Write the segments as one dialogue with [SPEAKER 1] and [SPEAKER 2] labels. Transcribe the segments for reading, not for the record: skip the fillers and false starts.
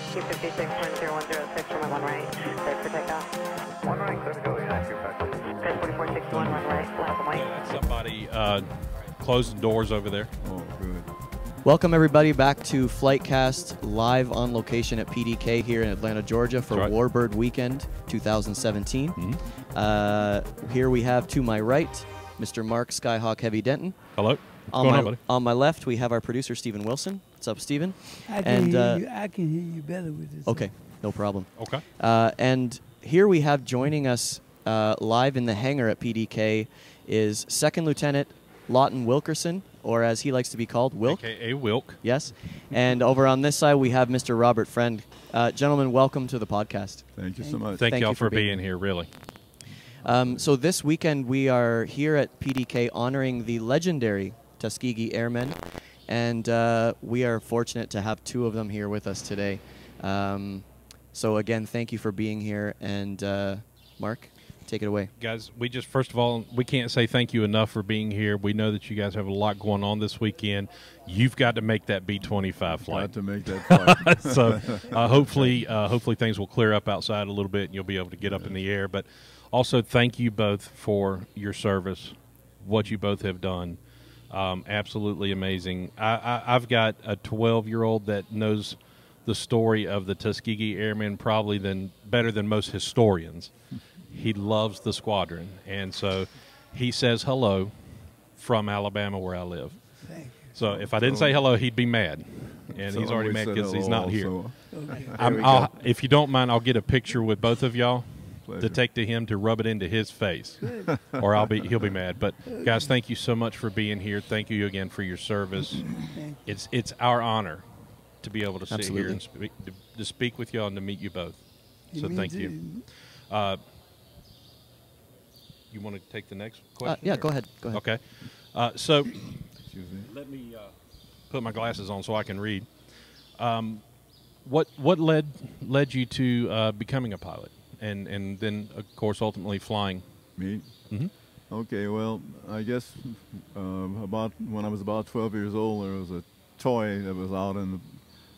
[SPEAKER 1] 256.0106 from 1 right, cleared for takeoff.
[SPEAKER 2] 1 right, clear to go, United 255.
[SPEAKER 1] Cleared 4461, 1 right, left and white.
[SPEAKER 3] Somebody closing doors over there.
[SPEAKER 2] Oh, good.
[SPEAKER 4] Welcome everybody back to Flightcast, live on location at PDK here in Atlanta, Georgia for
[SPEAKER 3] That's right.
[SPEAKER 4] Warbird Weekend 2017. Here we have to my right, Mr. Mark Skyhawk Heavy Denton.
[SPEAKER 3] Hello. What's going on, buddy?
[SPEAKER 4] On my left, we have our producer, Stephen Wilson. What's up, Stephen?
[SPEAKER 5] I can hear you better with this.
[SPEAKER 4] Okay, no problem.
[SPEAKER 3] Okay.
[SPEAKER 4] And here we have joining us live in the hangar at PDK is Second Lieutenant Lawton Wilkerson, or as he likes to be called, Wilk.
[SPEAKER 3] AKA Wilk.
[SPEAKER 4] Yes. And over on this side, we have Mr. Robert Friend. Gentlemen, welcome to the podcast.
[SPEAKER 2] Thank you so much.
[SPEAKER 3] Thank y'all
[SPEAKER 4] you
[SPEAKER 3] for being here, really.
[SPEAKER 4] So this weekend, we are here at PDK honoring the legendary Tuskegee Airmen, and we are fortunate to have two of them here with us today. So again, thank you for being here, and Mark, take it away.
[SPEAKER 3] Guys, we just, first of all, we can't say thank you enough for being here. We know that you guys have a lot going on this weekend. You've got to make that B-25 flight.
[SPEAKER 2] Got to make that flight.
[SPEAKER 3] So hopefully things will clear up outside a little bit and you'll be able to get up in the air. But also thank you both for your service, what you both have done. Absolutely amazing. I've got a 12-year-old that knows the story of the Tuskegee Airmen probably better than most historians. He loves the squadron, and so he says hello from Alabama, where I live.
[SPEAKER 5] Thank you.
[SPEAKER 3] So if I didn't say hello, he'd be mad, and
[SPEAKER 2] So
[SPEAKER 3] he's already
[SPEAKER 2] we
[SPEAKER 3] mad
[SPEAKER 2] said
[SPEAKER 3] because he's
[SPEAKER 2] hello
[SPEAKER 3] not here.
[SPEAKER 2] also.
[SPEAKER 5] Okay.
[SPEAKER 3] If you don't mind, I'll get a picture with both of y'all
[SPEAKER 2] Pleasure.
[SPEAKER 3] to take to him to rub it into his face,
[SPEAKER 5] Good.
[SPEAKER 3] or he'll be mad. But guys, thank you so much for being here. Thank you again for your service.
[SPEAKER 5] Thank you.
[SPEAKER 3] It's our honor to be able to sit here
[SPEAKER 4] Absolutely.
[SPEAKER 3] and to speak with y'all and to meet you both. So
[SPEAKER 5] Me
[SPEAKER 3] thank
[SPEAKER 5] too.
[SPEAKER 3] you. You want to take the next question?
[SPEAKER 4] Yeah,
[SPEAKER 3] or-
[SPEAKER 4] go ahead. Go ahead.
[SPEAKER 3] Okay. So
[SPEAKER 2] Excuse me.
[SPEAKER 3] let me put my glasses on so I can read. What led you to becoming a pilot, and then of course ultimately flying?
[SPEAKER 2] Me?
[SPEAKER 3] Mhm.
[SPEAKER 2] Okay, well, I guess about when I was about 12 years old, there was a toy that was out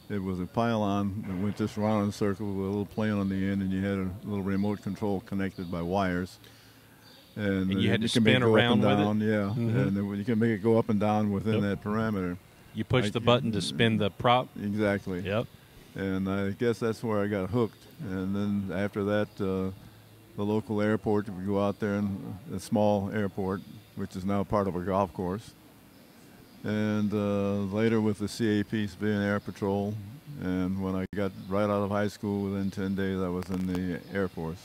[SPEAKER 2] it was a pylon that went just around in a circle with a little plane on the end, and you had a little remote control connected by wires. And
[SPEAKER 3] you had to
[SPEAKER 2] can make
[SPEAKER 3] spin
[SPEAKER 2] it go
[SPEAKER 3] around
[SPEAKER 2] up
[SPEAKER 3] with
[SPEAKER 2] and
[SPEAKER 3] it?
[SPEAKER 2] down, yeah.
[SPEAKER 3] Mhm.
[SPEAKER 2] And then you can make it go up and down within
[SPEAKER 3] Yep.
[SPEAKER 2] that parameter.
[SPEAKER 3] You push the button to spin the prop.
[SPEAKER 2] Exactly.
[SPEAKER 3] Yep.
[SPEAKER 2] And I guess that's where I got hooked. And then after that, the local airport, we go out there, in a small airport, which is now part of a golf course. And later with the CAP, Civilian Air Patrol. And when I got right out of high school, within 10 days, I was in the Air Force.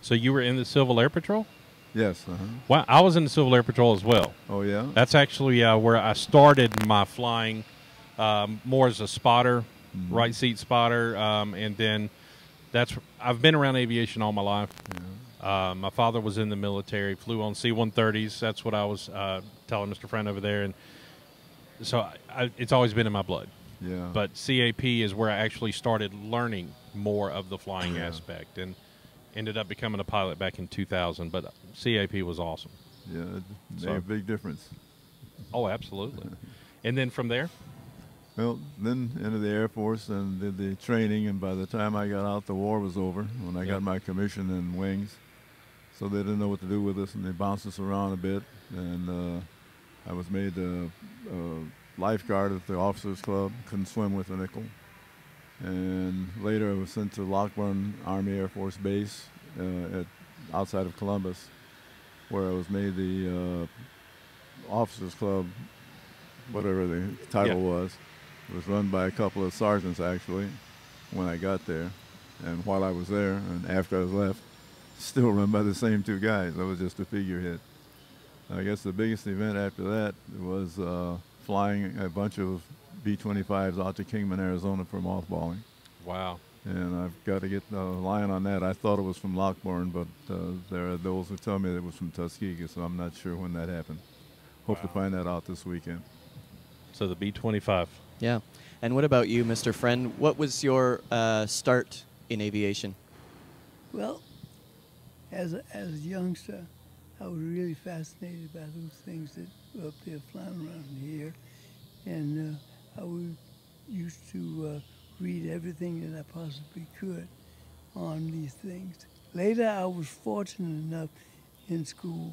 [SPEAKER 3] So you were in the Civil Air Patrol?
[SPEAKER 2] Yes.
[SPEAKER 3] Wow, I was in the Civil Air Patrol as well.
[SPEAKER 2] Oh, yeah?
[SPEAKER 3] That's actually where I started my flying, more as a spotter, right seat spotter, and then I've been around aviation all my life.
[SPEAKER 2] Yeah.
[SPEAKER 3] My father was in the military, flew on C-130s. That's what I was telling Mr. Friend over there, and so it's always been in my blood.
[SPEAKER 2] Yeah.
[SPEAKER 3] But CAP is where I actually started learning more of the flying aspect, and ended up becoming a pilot back in 2000. But CAP was awesome.
[SPEAKER 2] Yeah, it made
[SPEAKER 3] So-
[SPEAKER 2] a big difference.
[SPEAKER 3] Oh, absolutely. And then from there?
[SPEAKER 2] Well, then into the Air Force and did the training, and by the time I got out, the war was over when I got my commission in wings. So they didn't know what to do with us, and they bounced us around a bit. And I was made a lifeguard at the Officers Club, couldn't swim with a nickel. And later I was sent to Lockburn Army Air Force Base outside of Columbus, where I was made the Officers Club, whatever the title was. It was run by a couple of sergeants, actually, when I got there. And while I was there, and after I was left, still run by the same two guys. I was just a figurehead. I guess the biggest event after that was flying a bunch of B-25s out to Kingman, Arizona for mothballing.
[SPEAKER 3] Wow.
[SPEAKER 2] And I've got to get a line on that. I thought it was from Lockbourne, but there are those who tell me that it was from Tuskegee, so I'm not sure when that happened. Hope to find that out this weekend.
[SPEAKER 3] So the B-25.
[SPEAKER 4] Yeah. And what about you, Mr. Friend? What was your start in aviation?
[SPEAKER 5] Well, as a youngster, I was really fascinated by those things that were up there flying around here. And I used to read everything that I possibly could on these things. Later, I was fortunate enough in school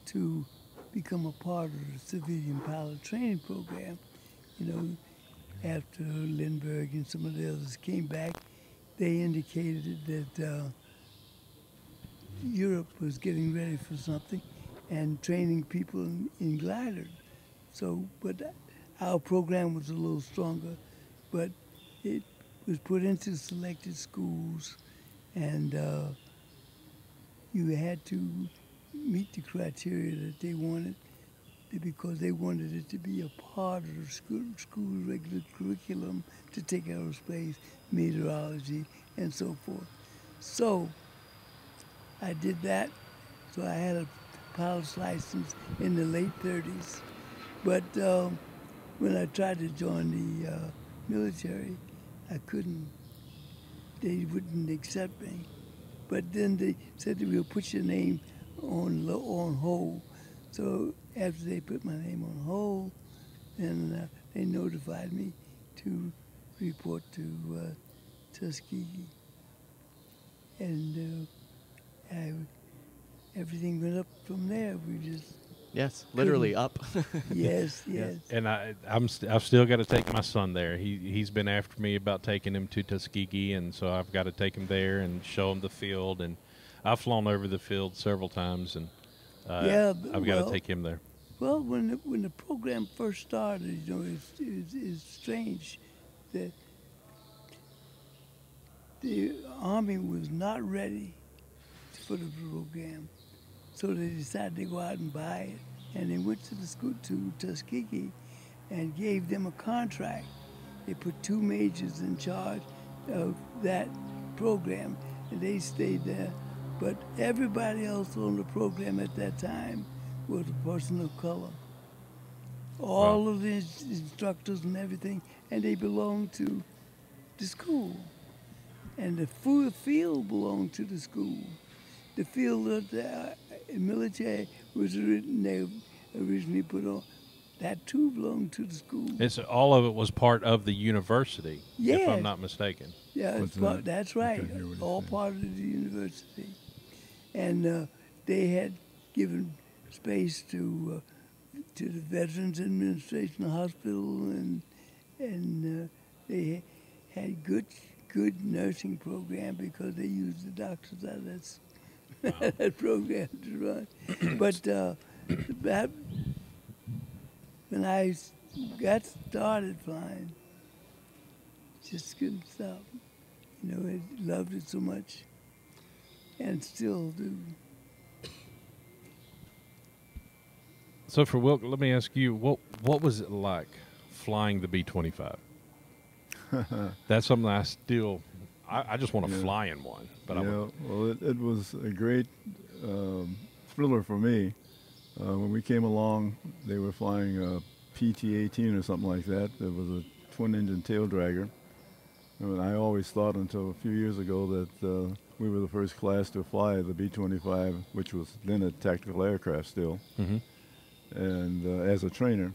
[SPEAKER 5] to become a part of the civilian pilot training program. You know, after Lindbergh and some of the others came back, they indicated that Europe was getting ready for something and training people in gliders. So, but our program was a little stronger, but it was put into selected schools, and you had to meet the criteria that they wanted, because they wanted it to be a part of the school regular curriculum to take aerospace, meteorology, and so forth. So I did that. So I had a pilot's license in the late 30s. But when I tried to join the military, I couldn't. They wouldn't accept me. But then they said they will put your name on hold. So after they put my name on hold, then they notified me to report to Tuskegee. And everything went up from there. We just
[SPEAKER 4] Yes, literally up.
[SPEAKER 5] yes, yes.
[SPEAKER 3] And I've still got to take my son there. He's been after me about taking him to Tuskegee, and so I've got to take him there and show him the field. And I've flown over the field several times, and I've got to take him there.
[SPEAKER 5] Well, when the program first started, you know, it's strange that the Army was not ready for the program. So they decided to go out and buy it. And they went to the school, to Tuskegee, and gave them a contract. They put 2 majors in charge of that program, and they stayed there. But everybody else on the program at that time was a person of color. All of the instructors and everything, and they belonged to the school. And the full field belonged to the school. The field that the military was originally put on, that too belonged to the school.
[SPEAKER 3] All of it was part of the university,
[SPEAKER 5] Yes.
[SPEAKER 3] if I'm not mistaken.
[SPEAKER 5] Yeah, that's right.
[SPEAKER 2] Okay, I hear what you're
[SPEAKER 5] All
[SPEAKER 2] saying.
[SPEAKER 5] part of the university. And they had given space to the Veterans Administration Hospital, and they had good nursing program because they used the doctors out of that program to run. But when I got started flying, just couldn't stop. You know, I loved it so much, and still do.
[SPEAKER 3] So for Wilk, let me ask you, what was it like flying the B-25? That's something I just want to fly in one. But
[SPEAKER 2] well, it was a great thriller for me. When we came along, they were flying a PT-18 or something like that. It was a twin-engine tail dragger. And I always thought until a few years ago that we were the first class to fly the B-25, which was then a tactical aircraft still.
[SPEAKER 3] Mm-hmm.
[SPEAKER 2] And as a trainer,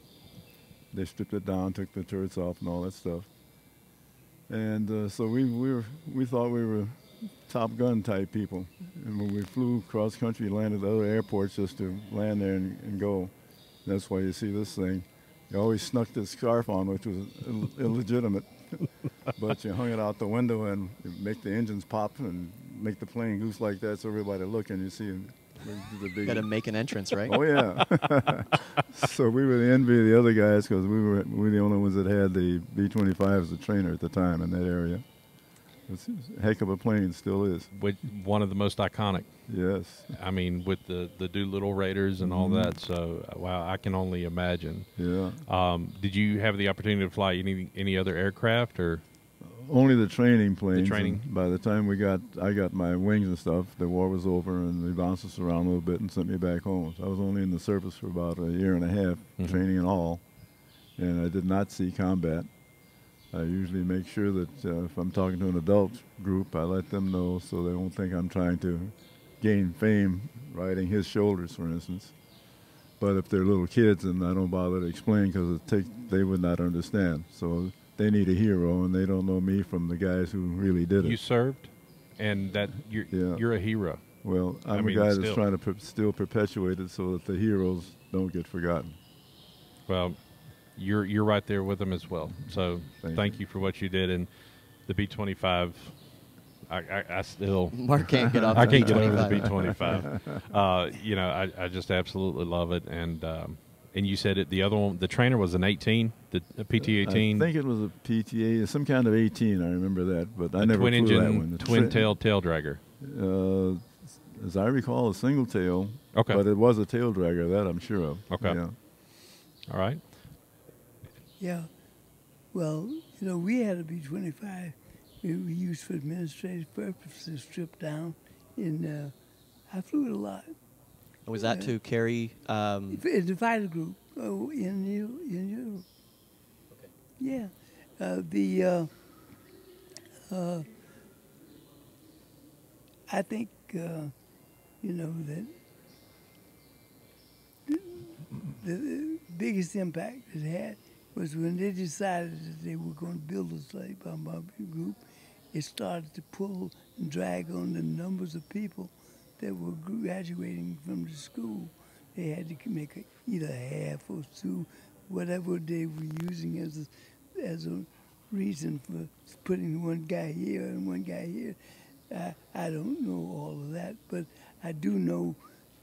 [SPEAKER 2] they stripped it down, took the turrets off and all that stuff. And so we thought we were Top Gun type people. And when we flew cross country, landed at other airports just to land there and go. That's why you see this thing. You always snuck this scarf on, which was illegitimate. But you hung it out the window and make the engines pop and make the plane goose like that, so everybody look and you see the big.
[SPEAKER 4] Got to make an entrance, right?
[SPEAKER 2] Oh yeah. So we were the envy of the other guys because we were the only ones that had the B-25 as a trainer at the time in that area. It's a heck of a plane, still is.
[SPEAKER 3] With one of the most iconic.
[SPEAKER 2] Yes.
[SPEAKER 3] I mean, with the Doolittle Raiders and all that. So, wow, I can only imagine.
[SPEAKER 2] Yeah.
[SPEAKER 3] Did you have the opportunity to fly any other aircraft or?
[SPEAKER 2] Only the training planes.
[SPEAKER 3] The training.
[SPEAKER 2] And by the time I got my wings and stuff, the war was over, and they bounced us around a little bit and sent me back home. So I was only in the service for about a year and a half, training and all, and I did not see combat. I usually make sure that if I'm talking to an adult group, I let them know so they won't think I'm trying to gain fame riding his shoulders, for instance. But if they're little kids, and I don't bother to explain because they would not understand. So they need a hero, and they don't know me from the guys who really did it.
[SPEAKER 3] You served, and that you're a hero.
[SPEAKER 2] Well, I'm
[SPEAKER 3] mean,
[SPEAKER 2] a guy
[SPEAKER 3] still.
[SPEAKER 2] that's trying to still perpetuate it so that the heroes don't get forgotten.
[SPEAKER 3] Well, you're right there with them as well. So thank you for what you did. And the B-25, I still
[SPEAKER 4] Mark can't get off.
[SPEAKER 3] I
[SPEAKER 4] the
[SPEAKER 3] can't get over the
[SPEAKER 4] B-25.
[SPEAKER 3] B-25. I just absolutely love it. And you said it. The other one, the trainer was an 18, the PT-18.
[SPEAKER 2] I think it was a PTA, some kind of 18. I remember that, but I never
[SPEAKER 3] twin
[SPEAKER 2] flew
[SPEAKER 3] engine,
[SPEAKER 2] that one.
[SPEAKER 3] twin tail dragger.
[SPEAKER 2] As I recall, a single tail.
[SPEAKER 3] Okay.
[SPEAKER 2] But it was a tail dragger. That I'm sure of.
[SPEAKER 3] Okay.
[SPEAKER 2] Yeah.
[SPEAKER 3] All right.
[SPEAKER 5] Yeah. Well, we had a B-25 we used for administrative purposes, stripped down. I flew it a lot.
[SPEAKER 4] Was that to carry?
[SPEAKER 5] In the fighter group in Europe.
[SPEAKER 4] Okay.
[SPEAKER 5] Yeah. I think, that the biggest impact it had was when they decided that they were going to build a slave bombardment group. It started to pull and drag on the numbers of people that were graduating from the school. They had to make either half or two, whatever they were using as a reason for putting one guy here and one guy here. I don't know all of that, but I do know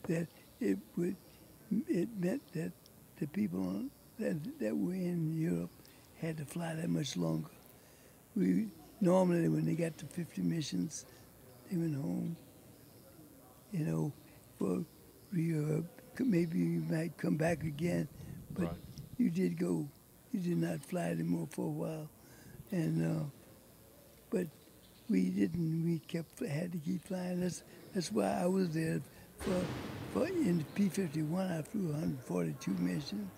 [SPEAKER 5] that it meant that the people that were in Europe had to fly that much longer. Normally, when they got to 50 missions, they went home. For Europe, maybe you might come back again, but
[SPEAKER 3] Right.
[SPEAKER 5] you did go. You did not fly anymore for a while, but we didn't. We had to keep flying. That's why I was there for in the P-51. I flew 142 missions.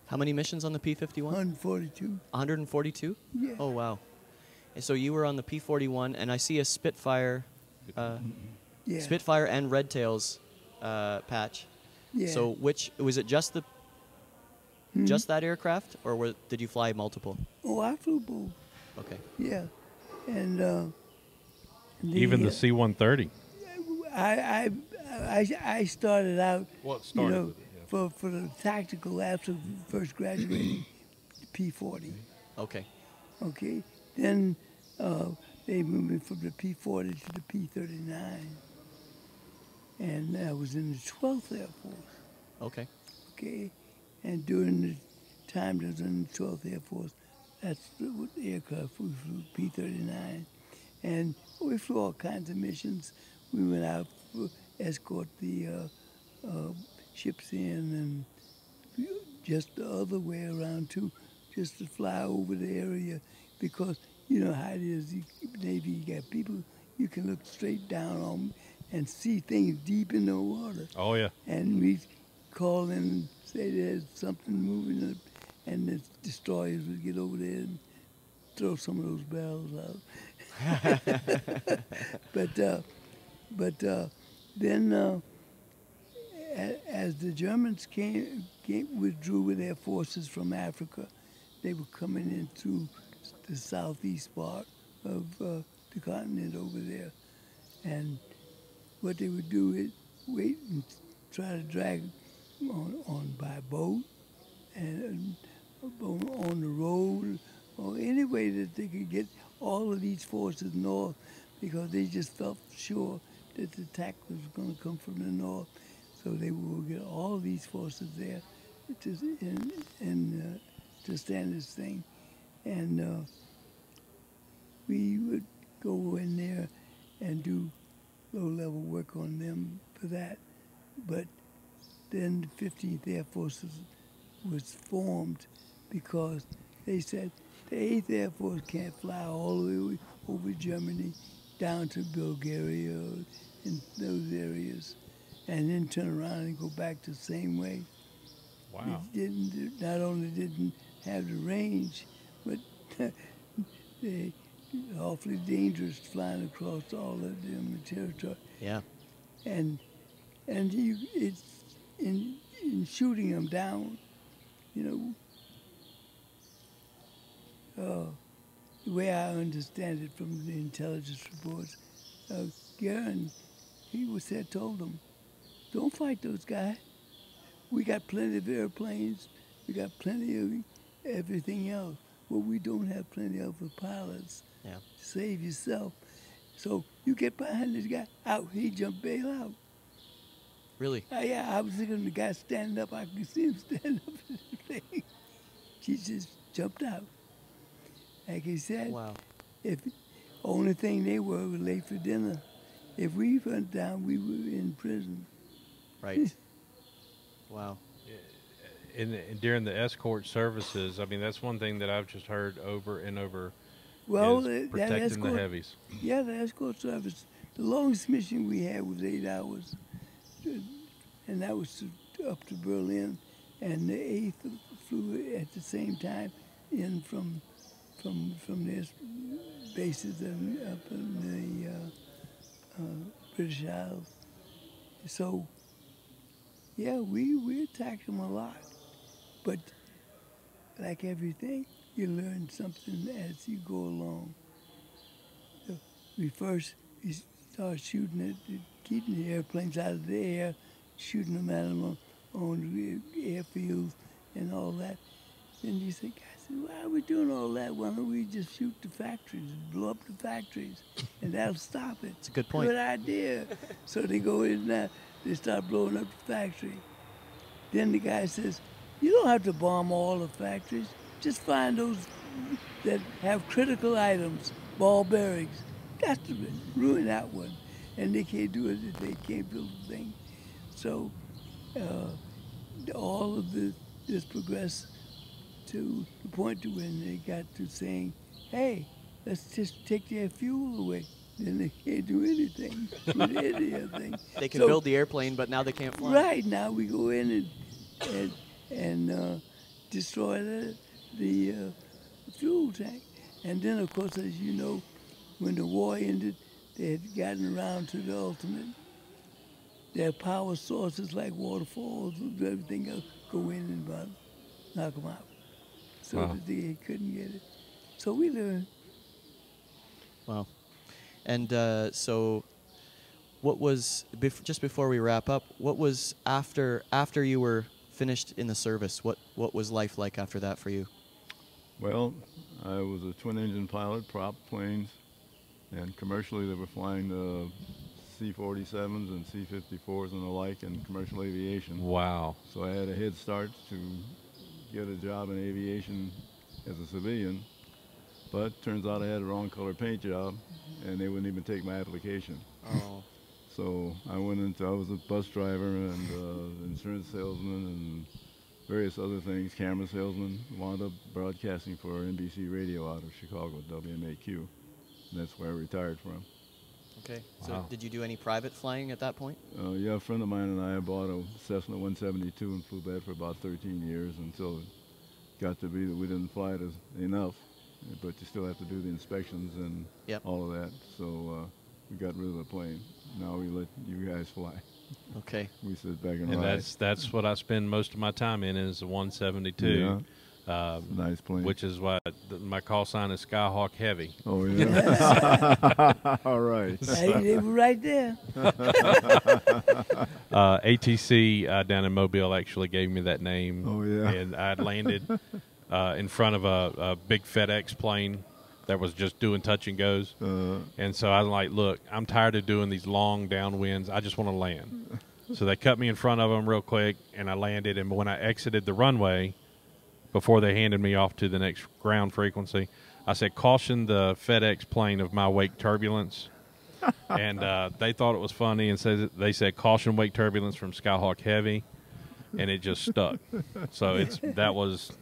[SPEAKER 4] How many missions on the P-51?
[SPEAKER 5] 142.
[SPEAKER 4] 142?
[SPEAKER 5] Yeah.
[SPEAKER 4] Oh, wow. And so you were on the P-41, and I see a Spitfire,
[SPEAKER 5] Yeah.
[SPEAKER 4] Spitfire and Red Tails patch.
[SPEAKER 5] Yeah.
[SPEAKER 4] So was it just just that aircraft, or did you fly multiple?
[SPEAKER 5] Oh, I flew both.
[SPEAKER 4] Okay.
[SPEAKER 5] Yeah, and
[SPEAKER 3] Even the C-130.
[SPEAKER 5] I started out.
[SPEAKER 3] Well, it started with it, yeah.
[SPEAKER 5] for the tactical after first graduating, the P-40.
[SPEAKER 4] Okay.
[SPEAKER 5] Okay, then they moved me from the P-40 to the P-39, and I was in the 12th Air Force.
[SPEAKER 4] Okay.
[SPEAKER 5] Okay, and during the time that I was in the 12th Air Force, that's the aircraft we flew, P-39, and we flew all kinds of missions. We went out to escort the ships in, and just the other way around too, just to fly over the area, because you know how it is. Navy, you got people you can look straight down on and see things deep in the water.
[SPEAKER 3] Oh, yeah.
[SPEAKER 5] And we call in and say there's something moving up, and the destroyers would get over there and throw some of those barrels out. But then as the Germans withdrew with their forces from Africa, they were coming in through the southeast part of the continent over there. And what they would do is wait and try to drag on by boat and on the road, or any way that they could get all of these forces north, because they just felt sure that the attack was going to come from the north. So they would get all these forces there to stand this thing. And we would go in there and do low-level work on them for that. But then the 15th Air Force was formed because they said the 8th Air Force can't fly all the way over Germany down to Bulgaria and those areas, and then turn around and go back the same way.
[SPEAKER 3] Wow.
[SPEAKER 5] It not only didn't have the range, but they awfully dangerous flying across all of them territory.
[SPEAKER 4] Yeah.
[SPEAKER 5] And it's in shooting them down, the way I understand it from the intelligence reports, Garen, told them, don't fight those guys. We got plenty of airplanes. We got plenty of everything else. What we don't have plenty of are pilots.
[SPEAKER 4] Yeah.
[SPEAKER 5] Save yourself. So you get behind this guy. Out. He jumped bail out.
[SPEAKER 4] Really?
[SPEAKER 5] Yeah, I was thinking of the guy standing up. I could see him stand up in the thing. He just jumped out. Like he said,
[SPEAKER 4] Wow.
[SPEAKER 5] if only thing they were late for dinner. If we went down, we were in prison.
[SPEAKER 4] Right. Wow.
[SPEAKER 3] During the escort services, I mean, that's one thing that I've just heard over and over.
[SPEAKER 5] Well,
[SPEAKER 3] is protecting the heavies.
[SPEAKER 5] Yeah, the escort service. The longest mission we had was 8 hours, and that was up to Berlin. And the 8th flew at the same time in from their bases up in the British Isles. So, yeah, we attacked them a lot. But like everything, you learn something as you go along. So we start shooting at keeping the airplanes out of the air, shooting them at them on the airfields and all that. Then you think, I said, why are we doing all that? Why don't we just shoot the factories, blow up the factories, and that'll stop it?
[SPEAKER 4] It's a good point.
[SPEAKER 5] Good idea. So they go in there, they start blowing up the factory. Then the guy says, you don't have to bomb all the factories. Just find those that have critical items, ball bearings. That's to ruin that one. And they can't do it if they can't build the thing. So all of this progressed to the point to when they got to saying, hey, let's just take their fuel away. Then they can't do anything with any of the thing.
[SPEAKER 4] They can build the airplane, but now they can't fly.
[SPEAKER 5] Right, now we go in and destroy the fuel tank. And then, of course, as you know, when the war ended, they had gotten around to the ultimate. Their power sources like waterfalls and everything else go in and knock them out. So that they couldn't get it. So we learned.
[SPEAKER 4] Wow. And so what was, just before we wrap up, what was after you were finished in the service, what was life like after that for you?
[SPEAKER 2] Well, I was a twin-engine pilot, prop planes, and commercially they were flying the C-47s and C-54s and the like in commercial aviation.
[SPEAKER 3] Wow.
[SPEAKER 2] So I had a head start to get a job in aviation as a civilian, but turns out I had a wrong color paint job, and they wouldn't even take my application.
[SPEAKER 4] Oh.
[SPEAKER 2] So I was a bus driver and insurance salesman and various other things, camera salesman, wound up broadcasting for NBC Radio out of Chicago, WMAQ. And that's where I retired from.
[SPEAKER 4] Okay. So
[SPEAKER 3] Wow.
[SPEAKER 4] did you do any private flying at that point?
[SPEAKER 2] Yeah, a friend of mine and I bought a Cessna 172 and flew that for about 13 years until it got to be that we didn't fly it enough, but you still have to do the inspections and all of that. So we got rid of the plane. Now we let you guys fly.
[SPEAKER 4] Okay.
[SPEAKER 2] We sit back and
[SPEAKER 3] And
[SPEAKER 2] ride.
[SPEAKER 3] that's what I spend most of my time in is the 172.
[SPEAKER 2] Yeah. Nice plane.
[SPEAKER 3] Which is why my call sign is Skyhawk Heavy.
[SPEAKER 2] Oh, yeah. All right.
[SPEAKER 5] Hey, they were right there.
[SPEAKER 3] ATC down in Mobile actually gave me that name.
[SPEAKER 2] Oh, yeah.
[SPEAKER 3] And I landed in front of a big FedEx plane that was just doing touch and goes. And so I was like, look, I'm tired of doing these long downwinds. I just want to land. So they cut me in front of them real quick, and I landed. And when I exited the runway, before they handed me off to the next ground frequency, I said, caution the FedEx plane of my wake turbulence. And they thought it was funny and they said, caution wake turbulence from Skyhawk Heavy. And it just stuck. So that was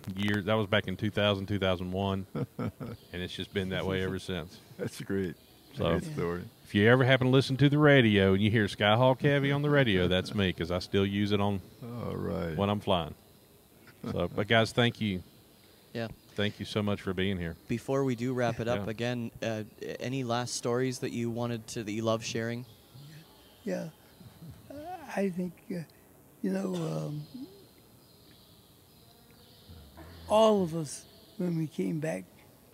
[SPEAKER 3] back in 2000, 2001. And it's just been that way ever since.
[SPEAKER 2] That's great.
[SPEAKER 3] So
[SPEAKER 2] Great story.
[SPEAKER 3] if you ever happen to listen to the radio and you hear Skyhawk Heavy on the radio, that's me, because I still use it on
[SPEAKER 2] All right.
[SPEAKER 3] when I'm flying. So, but guys, thank you.
[SPEAKER 4] Yeah.
[SPEAKER 3] Thank you so much for being here.
[SPEAKER 4] Before we do wrap it up,
[SPEAKER 3] Yeah.
[SPEAKER 4] again, any last stories that you love sharing?
[SPEAKER 5] Yeah. I think, all of us, when we came back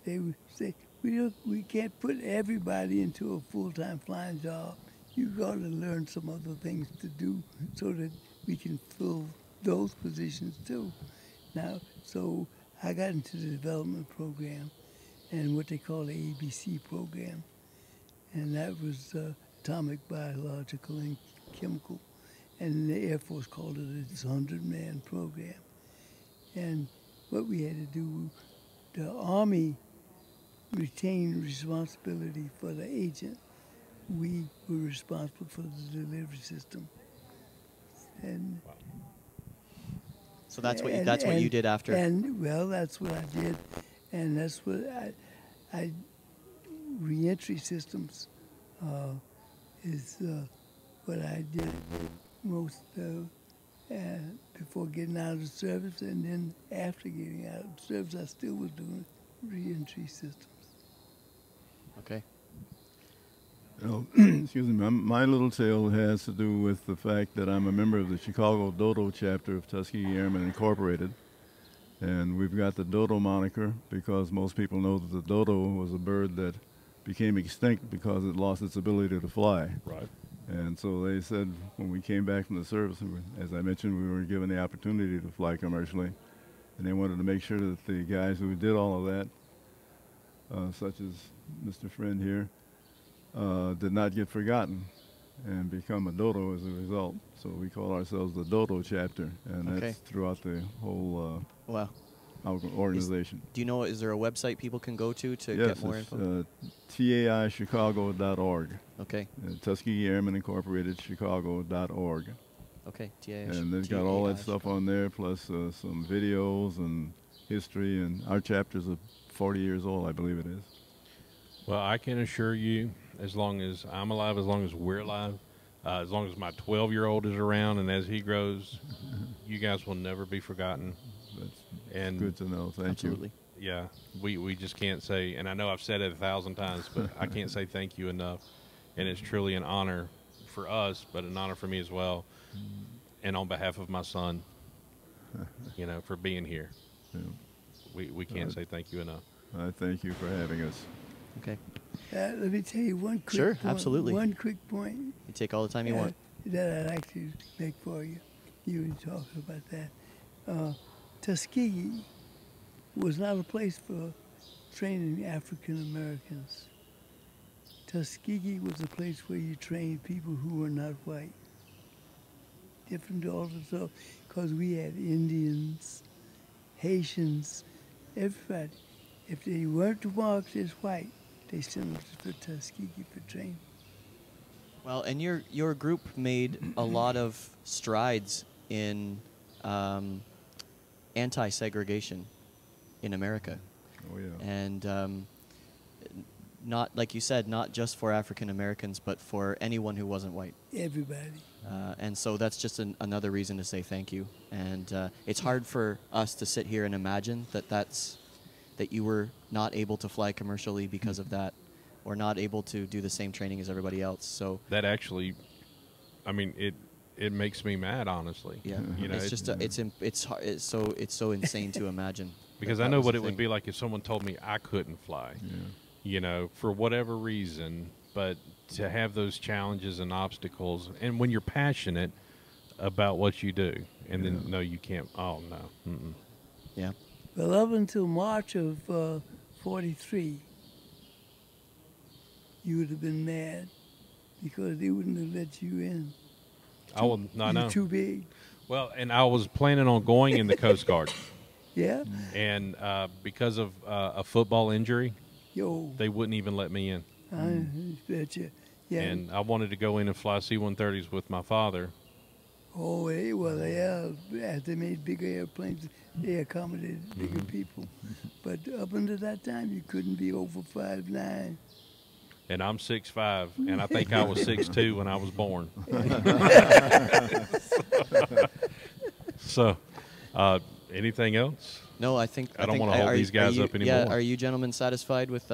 [SPEAKER 5] they would say, we can't put everybody into a full-time flying job. You got to learn some other things to do so that we can fill those positions too. Now, so I got into the development program and what they call the ABC program, and that was atomic, biological, and chemical. And the Air Force called it its 100-man program. And what we had to do, the Army retained responsibility for the agent. We were responsible for the delivery system. And
[SPEAKER 4] So that's what you did after.
[SPEAKER 5] And well, that's what I did, and that's what I reentry systems is what I did most before getting out of the service, and then after getting out of the service, I still was doing reentry systems.
[SPEAKER 4] Okay.
[SPEAKER 2] Excuse me, my little tale has to do with the fact that I'm a member of the Chicago Dodo chapter of Tuskegee Airmen Incorporated. And we've got the Dodo moniker because most people know that the dodo was a bird that became extinct because it lost its ability to fly.
[SPEAKER 3] Right.
[SPEAKER 2] And so they said when we came back from the service, as I mentioned, we were given the opportunity to fly commercially. And they wanted to make sure that the guys who did all of that, such as Mr. Friend here, did not get forgotten and become a dodo as a result. So we call ourselves the Dodo chapter, and that's throughout the whole
[SPEAKER 4] Wow.
[SPEAKER 2] organization.
[SPEAKER 4] Do you know, is there a website people can go to
[SPEAKER 2] Yes,
[SPEAKER 4] get more info?
[SPEAKER 2] TAIchicago.org.
[SPEAKER 4] Okay.
[SPEAKER 2] Tuskegee Airmen Incorporated Chicago.org.
[SPEAKER 4] Okay.
[SPEAKER 2] And they've got all that stuff on there, plus some videos and history. And our chapter's 40 years old, I believe it is.
[SPEAKER 3] Well, I can assure you, as long as I'm alive, as long as we're alive, as long as my 12-year-old is around, and as he grows, you guys will never be forgotten.
[SPEAKER 2] That's good to know. Thank
[SPEAKER 4] Absolutely.
[SPEAKER 2] you.
[SPEAKER 3] Yeah, we just can't say, and I know I've said it 1,000 times, but I can't say thank you enough. And it's truly an honor for us, but an honor for me as well, and on behalf of my son, for being here.
[SPEAKER 2] Yeah.
[SPEAKER 3] We can't say thank you enough.
[SPEAKER 2] I thank you for having us.
[SPEAKER 4] Okay.
[SPEAKER 5] Let me tell you one quick
[SPEAKER 4] Sure,
[SPEAKER 5] point.
[SPEAKER 4] absolutely.
[SPEAKER 5] One quick point
[SPEAKER 4] You take all the time you want.
[SPEAKER 5] that I'd like to make for you. You were talking about that. Tuskegee was not a place for training African Americans. Tuskegee was a place where you trained people who were not white. Different all the stuff, because we had Indians, Haitians, everybody. If they weren't marked as white, they sent them to Tuskegee for training.
[SPEAKER 4] Well, and your group made a lot of strides in anti-segregation in America.
[SPEAKER 2] Oh, yeah.
[SPEAKER 4] And not, like you said, not just for African Americans, but for anyone who wasn't white.
[SPEAKER 5] Everybody.
[SPEAKER 4] And so that's just another reason to say thank you. And it's hard for us to sit here and imagine that you were not able to fly commercially because of that, or not able to do the same training as everybody else. So
[SPEAKER 3] That actually, I mean, it makes me mad, honestly.
[SPEAKER 4] yeah,
[SPEAKER 3] It's
[SPEAKER 4] just it's so insane to imagine.
[SPEAKER 3] Because I know what it would be like if someone told me I couldn't fly.
[SPEAKER 2] Yeah.
[SPEAKER 3] For whatever reason, but to have those challenges and obstacles, and when you're passionate about what you do, and then no, you can't. Oh no. Mm-mm.
[SPEAKER 4] Yeah.
[SPEAKER 5] Well, up until March of 43, you would have been mad because they wouldn't have let you in.
[SPEAKER 3] I will. No, I know.
[SPEAKER 5] You're too big.
[SPEAKER 3] Well, and I was planning on going in the Coast Guard,
[SPEAKER 5] Yeah?
[SPEAKER 3] and because of a football injury,
[SPEAKER 5] Yo,
[SPEAKER 3] they wouldn't even let me in.
[SPEAKER 5] I bet you. Yeah.
[SPEAKER 3] And I wanted to go in and fly C-130s with my father.
[SPEAKER 5] Oh, as they made bigger airplanes, they accommodated bigger people. But up until that time, you couldn't be over 5'9".
[SPEAKER 3] And I'm 6'5", and I think I was 6'2" when I was born. So, anything else?
[SPEAKER 4] No, I think
[SPEAKER 3] I don't want to hold these guys up anymore.
[SPEAKER 4] Yeah, are you gentlemen satisfied with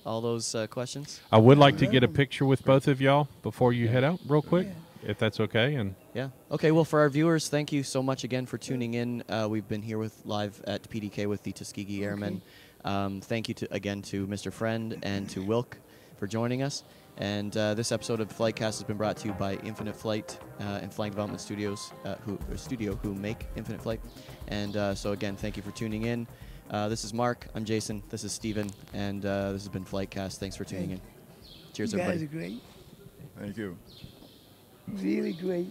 [SPEAKER 4] all those questions?
[SPEAKER 3] I would like to get a picture with both of y'all before you head out real quick, if that's okay. And
[SPEAKER 4] Yeah. Okay, well, for our viewers, thank you so much again for tuning in. We've been here live at PDK with the Tuskegee Airmen. Thank you again to Mr. Friend and to Wilk for joining us. And this episode of Flightcast has been brought to you by Infinite Flight and Flying Development Studios, who make Infinite Flight. And so again, thank you for tuning in. This is Mark. I'm Jason. This is Steven. And this has been Flightcast. Thanks for tuning in. Cheers,
[SPEAKER 5] You
[SPEAKER 4] everybody.
[SPEAKER 5] guys are great.
[SPEAKER 2] Thank you.
[SPEAKER 5] Really great.